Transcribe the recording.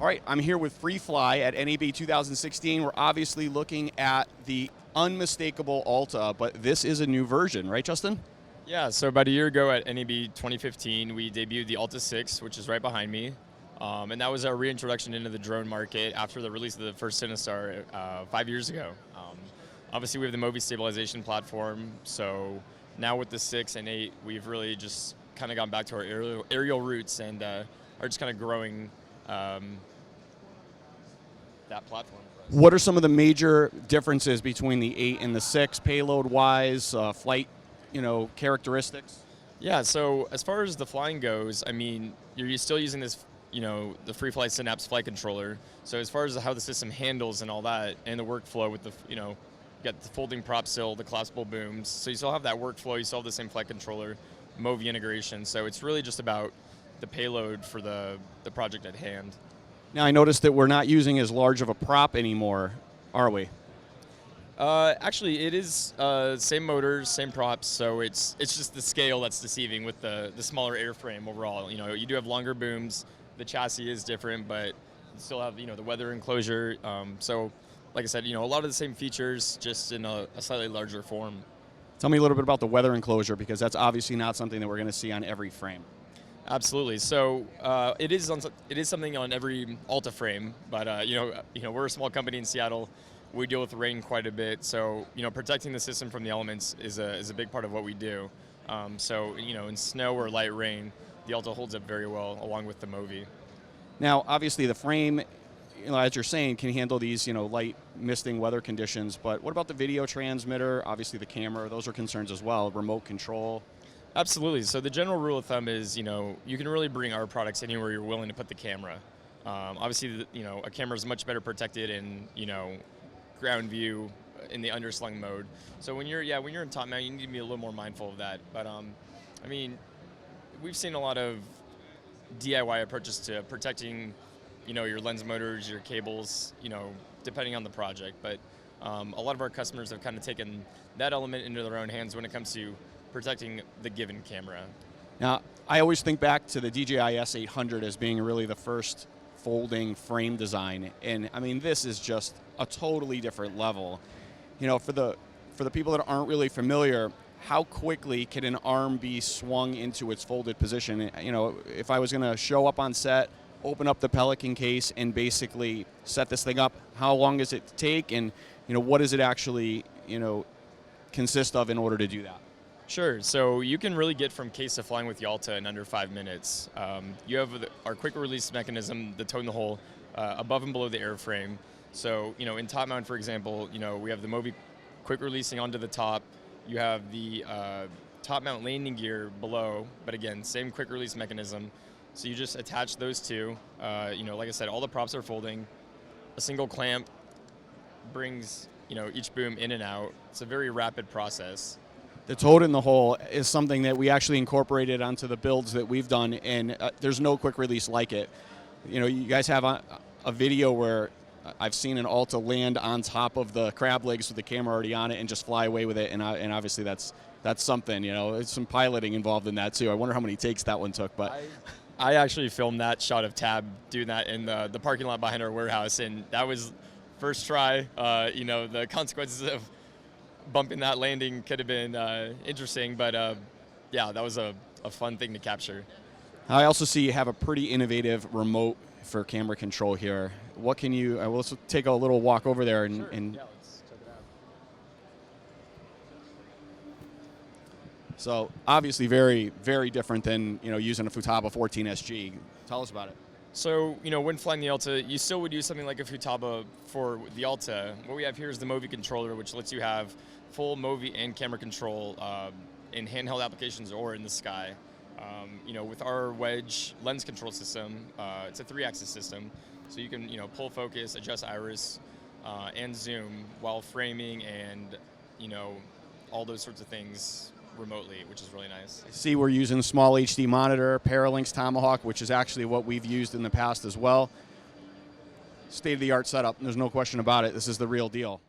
All right, I'm here with Freefly at NAB 2016. We're obviously looking at the unmistakable Alta, but this is a new version, right, Justin? Yeah, so about a year ago at NAB 2015, we debuted the Alta 6, which is right behind me. And that was our reintroduction into the drone market after the release of the first Cinestar 5 years ago. Obviously, we have the MōVI stabilization platform, so now with the 6 and 8, we've really just kind of gone back to our aerial roots and are just kind of growing that platform for us. What are some of the major differences between the 8 and the 6, payload-wise, flight, characteristics? Yeah, so as far as the flying goes, I mean, you're still using this, the Freefly Synapse flight controller. So as far as how the system handles and all that, and the workflow with the, you got the folding prop sill, the collapsible booms. So you still have that workflow, you still have the same flight controller, MōVI integration. So it's really just about the payload for the project at hand. Now, I noticed that we're not using as large of a prop anymore, are we? Actually, it is same motors, same props, so it's just the scale that's deceiving with the smaller airframe overall. You do have longer booms, the chassis is different, but you still have the weather enclosure. So, like I said, a lot of the same features, just in a slightly larger form. Tell me a little bit about the weather enclosure, because that's obviously not something that we're going to see on every frame. Absolutely. So it is something on every Alta frame, but we're a small company in Seattle. We deal with rain quite a bit, so protecting the system from the elements is a big part of what we do. So in snow or light rain, the Alta holds up very well, along with the MōVI. Now, obviously, the frame, as you're saying, can handle these light misting weather conditions. But what about the video transmitter? Obviously, the camera; those are concerns as well. Remote control. Absolutely. So the general rule of thumb is, you can really bring our products anywhere you're willing to put the camera. Obviously, a camera is much better protected in, ground view in the underslung mode. So when you're in top mount, you need to be a little more mindful of that. But I mean, we've seen a lot of DIY approaches to protecting, your lens motors, your cables, depending on the project. But a lot of our customers have kind of taken that element into their own hands when it comes to protecting the given camera. Now, I always think back to the DJI S800 as being really the first folding frame design, and I mean, this is just a totally different level. For the people that aren't really familiar, how quickly can an arm be swung into its folded position? If I was going to show up on set, open up the Pelican case, and basically set this thing up, how long does it take, and what does it actually consist of in order to do that? Sure. So you can really get from case to flying with the Alta in under 5 minutes. You have our quick release mechanism, the toe in the hole, above and below the airframe. So in top mount, for example, we have the MōVI quick releasing onto the top. You have the top mount landing gear below, but again, same quick release mechanism. So you just attach those two. Like I said, all the props are folding. A single clamp brings each boom in and out. It's a very rapid process. The toad in the hole is something that we actually incorporated onto the builds that we've done, and there's no quick release like it. You guys have a video where I've seen an Alta land on top of the crab legs with the camera already on it and just fly away with it, and obviously that's something. There's some piloting involved in that too. I wonder how many takes that one took. But I actually filmed that shot of Tab doing that in the parking lot behind our warehouse, and that was first try. The consequences of bumping that landing could have been interesting, but yeah, that was a fun thing to capture. I also see you have a pretty innovative remote for camera control here. What can you, let's take a little walk over there and, sure. and yeah, let's check it out. So obviously very, very different than using a Futaba 14SG. Tell us about it. So, when flying the Alta, you still would use something like a Futaba for the Alta. What we have here is the MōVI Controller, which lets you have full MōVI and camera control in handheld applications or in the sky. With our wedge lens control system, it's a 3-axis system, so you can pull focus, adjust iris, and zoom while framing and all those sorts of things remotely, which is really nice. See, we're using small HD monitor, Paralinx Tomahawk, which is actually what we've used in the past as well. State-of-the-art setup, there's no question about it. This is the real deal.